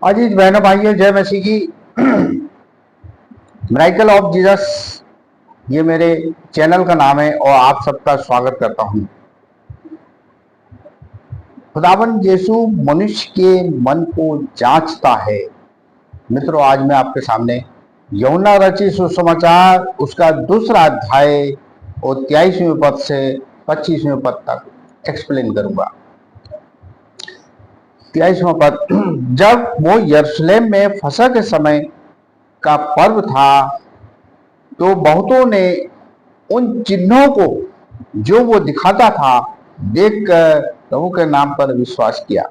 अजीज बहनों भाइयों, जय मसीह की। मिरेकल ऑफ जीसस ये मेरे चैनल का नाम है और आप सबका स्वागत करता हूं। खुदावंद यीशु मनुष्य के मन को जांचता है। मित्रों, आज मैं आपके सामने यूहन्ना रचित सुसमाचार उसका दूसरा अध्याय और 23वें पद से 25वें पद तक एक्सप्लेन करूंगा। 23वां पद, जब वो यरूशलेम में फसह के समय का पर्व था तो बहुतों ने उन चिन्हों को जो वो दिखाता था देखकर प्रभु के नाम पर विश्वास किया।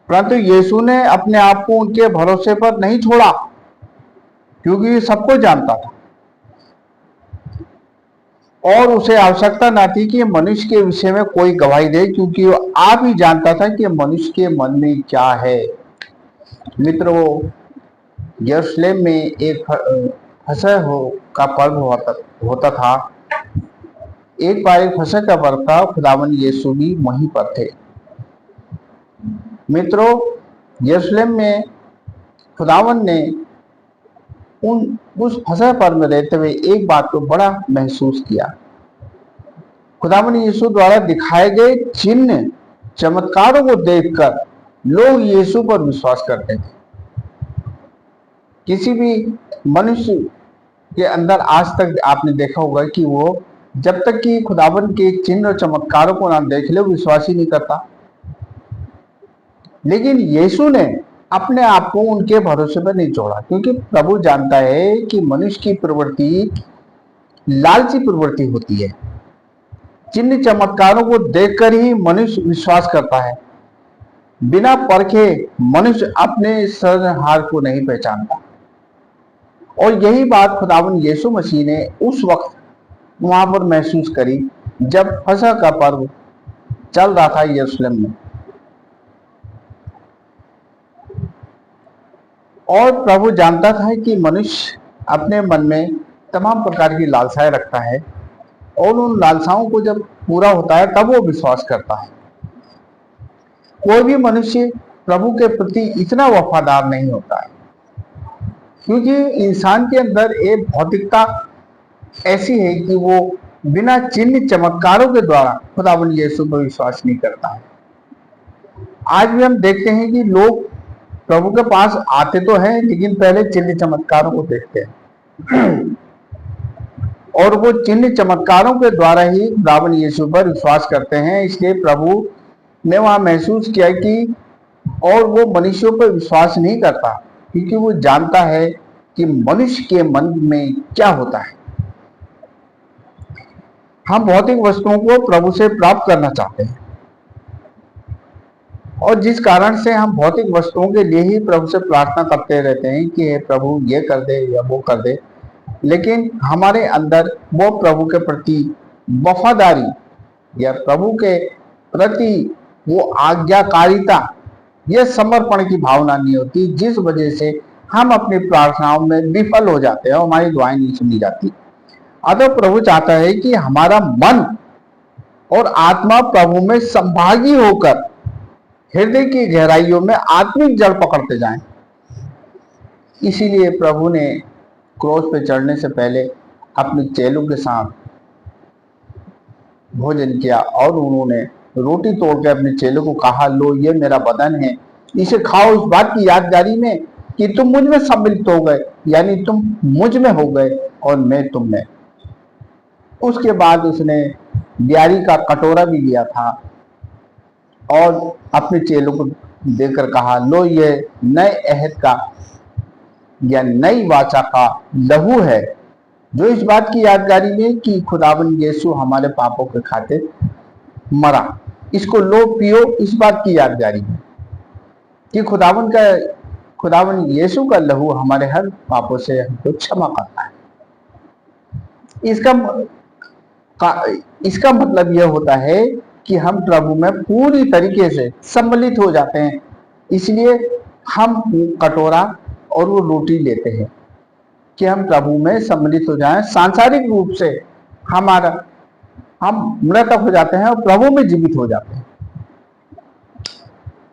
परंतु यीशु ने अपने आप को उनके भरोसे पर नहीं छोड़ा, क्योंकि सबको जानता था और उसे आवश्यकता न थी कि मनुष्य के विषय में कोई गवाही दे, क्योंकि वो आप ही जानता था कि मनुष्य के मन में क्या है। मित्रों, यरूशलेम में एक फसह का पर्व होता था। एक बार एक फसह का पर्व था, खुदावंद यीशु भी वहीं पर थे। मित्रों, यरूशलेम में खुदावंद ने उस फसह पर्व में रहते हुए एक बात को बड़ा महसूस किया। खुदावंद यीशु द्वारा दिखाए गए चिन्ह चमत्कारों को देखकर लोग यीशु पर विश्वास करते थे। किसी भी मनुष्य के अंदर आज तक आपने देखा होगा कि वो जब तक कि खुदावंद के चिन्ह और चमत्कारों को ना देख ले विश्वास ही नहीं करता। लेकिन यीशु ने अपने आप को उनके भरोसे पर नहीं छोड़ा, क्योंकि प्रभु जानता है कि मनुष्य की प्रवृत्ति लालची प्रवृत्ति होती है। चिन्ह चमत्कारों को देखकर ही मनुष्य विश्वास करता है। बिना परखे मनुष्य अपने सृजनहार को नहीं पहचानता। और यही बात खुदावंद यीशु मसीह ने उस वक्त वहां पर महसूस करी जब फसह का पर्व चल रहा था यरूशलेम में। और प्रभु जानता था कि मनुष्य अपने मन में तमाम प्रकार की लालसाएं रखता है और उन लालसाओं को जब पूरा होता है तब वो विश्वास करता है। कोई भी मनुष्य प्रभु के प्रति इतना वफादार नहीं होता है, क्योंकि इंसान के अंदर एक भौतिकता ऐसी है कि वो बिना चिन्ह चमत्कारों के द्वारा खुदावंद यीशु पर विश्वास नहीं करता है। आज भी हम देखते हैं कि लोग प्रभु के पास आते तो हैं, लेकिन पहले चिन्ह चमत्कारों को देखते हैं और वो चिन्ह चमत्कारों के द्वारा ही खुदावंद यीशु पर विश्वास करते हैं। इसलिए प्रभु ने वहां महसूस किया कि और वो मनुष्यों पर विश्वास नहीं करता, क्योंकि वो जानता है कि मनुष्य के मन में क्या होता है। हम भौतिक वस्तुओं को प्रभु से प्राप्त करना चाहते हैं और जिस कारण से हम भौतिक वस्तुओं के लिए ही प्रभु से प्रार्थना करते रहते हैं कि हे प्रभु ये कर दे या वो कर दे, लेकिन हमारे अंदर वो प्रभु के प्रति वफादारी या प्रभु के प्रति वो आज्ञाकारिता या समर्पण की भावना नहीं होती, जिस वजह से हम अपनी प्रार्थनाओं में विफल हो जाते हैं और हमारी दुआएं नहीं सुनी जाती। अतः प्रभु चाहता है कि हमारा मन और आत्मा प्रभु में संभागी होकर हृदय की गहराइयों में आत्मिक जड़ पकड़ते जाएं। इसीलिए प्रभु ने क्रूस पे चढ़ने से पहले अपने चेलों के साथ भोजन किया और उन्होंने रोटी तोड़ के अपने चेलों को कहा, लो ये मेरा बदन है, इसे खाओ इस बात की यादगारी में कि तुम मुझ में सम्मिलित हो गए, यानी तुम मुझ में हो गए और मैं तुम में। उसके बाद उसने ब्यारी का कटोरा भी लिया था और अपने चेलों को देकर कहा, लो ये नए अहद का या नई वाचा का लहू है, जो इस बात की यादगारी में कि खुदावंद यीशु हमारे पापों के खातिर मरा। इसको लो पियो इस बात की यादगारी में कि खुदावंद यीशु का लहू हमारे हर पापों से हमको क्षमा करता है। इसका मतलब यह होता है कि हम प्रभु में पूरी तरीके से सम्मिलित हो जाते हैं। इसलिए हम कटोरा और वो रोटी लेते हैं कि हम प्रभु में सम्मिलित हो जाएं। सांसारिक रूप से हम मृतक हो जाते हैं और प्रभु में जीवित हो जाते हैं।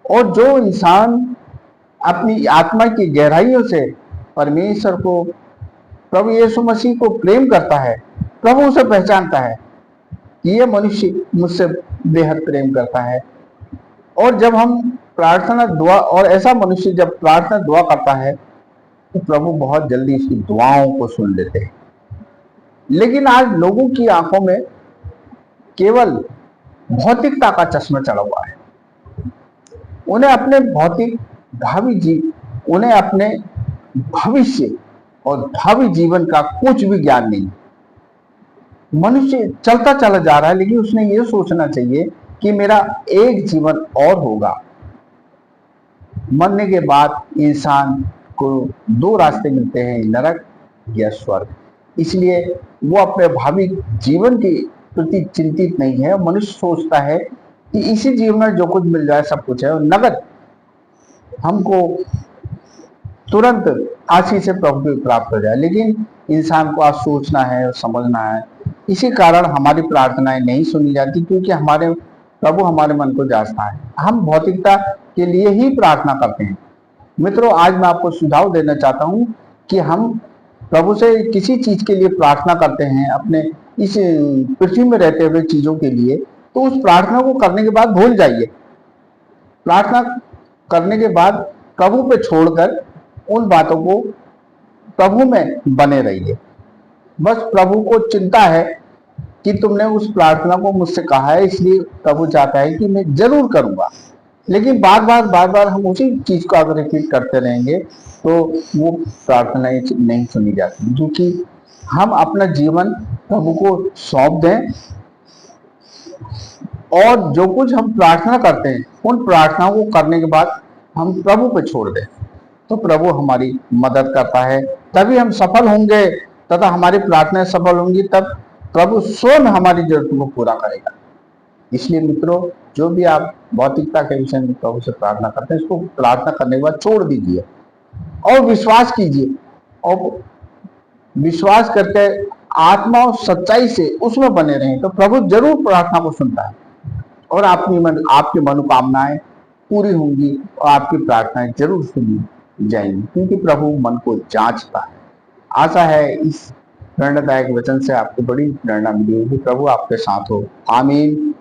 और जो इंसान अपनी आत्मा की गहराइयों से परमेश्वर को, प्रभु यीशु मसीह को प्रेम करता है, प्रभु उसे पहचानता है कि ये मनुष्य मुझसे बेहद प्रेम करता है। और जब हम प्रार्थना दुआ, और ऐसा मनुष्य जब प्रार्थना दुआ करता है तो प्रभु बहुत जल्दी इसकी दुआओं को सुन लेते हैं। लेकिन आज लोगों की आंखों में केवल भौतिकता का चश्मा चढ़ा हुआ है। उन्हें अपने भौतिक उन्हें अपने भविष्य और भावी जीवन का कुछ भी ज्ञान नहीं। मनुष्य चलता चला जा रहा है, लेकिन उसने ये सोचना चाहिए कि मेरा एक जीवन और होगा। मरने के बाद इंसान को दो रास्ते मिलते हैं, नरक या स्वर्ग। इसलिए वो अपने भावी जीवन के प्रति चिंतित नहीं है। मनुष्य सोचता है कि इसी जीवन में जो कुछ मिल जाए सब कुछ है, और नगद हमको तुरंत आशीष से प्रभु प्राप्त हो जाए। लेकिन इंसान को आज सोचना है और समझना है। इसी कारण हमारी प्रार्थनाएं नहीं सुनी जाती, क्योंकि हमारे प्रभु हमारे मन को जांचता है। हम भौतिकता के लिए ही प्रार्थना करते हैं। मित्रों, आज मैं आपको सुझाव देना चाहता हूं कि हम प्रभु से किसी चीज के लिए प्रार्थना करते हैं, अपने इस पृथ्वी में रहते हुए चीजों के लिए, तो उस प्रार्थना को करने के बाद भूल जाइए। प्रार्थना करने के बाद प्रभु पे छोड़कर उन बातों को प्रभु में बने रहिए। बस प्रभु को चिंता है कि तुमने उस प्रार्थना को मुझसे कहा है, इसलिए प्रभु चाहता है कि मैं जरूर करूंगा। लेकिन बार बार हम उसी चीज को अगर रिपीट करते रहेंगे तो वो प्रार्थनाएं नहीं सुनी जाती। क्योंकि हम अपना जीवन प्रभु को सौंप दें और जो कुछ हम प्रार्थना करते हैं उन प्रार्थनाओं को करने के बाद हम प्रभु पे छोड़ दें, तो प्रभु हमारी मदद करता है। तभी हम सफल होंगे तथा हमारी प्रार्थनाएं सफल होंगी, तब प्रभु स्वयं हमारी जरूरतों को पूरा करेगा। इसलिए मित्रों, जो भी आप भौतिकता के विषय में प्रभु से प्रार्थना करते हैं, इसको प्रार्थना करने के बाद छोड़ दीजिए और विश्वास कीजिए, और विश्वास करके आत्मा और सच्चाई से उसमें बने रहें, तो प्रभु जरूर प्रार्थना को सुनता है और आपकी मनोकामनाएं पूरी होंगी और आपकी प्रार्थनाएं जरूर सुनी जाएंगी, क्योंकि प्रभु मन को जांचता है। आशा है इस प्रेरणादायक वचन से आपको बड़ी प्रेरणा मिली होगी। प्रभु आपके साथ हो। आमीन।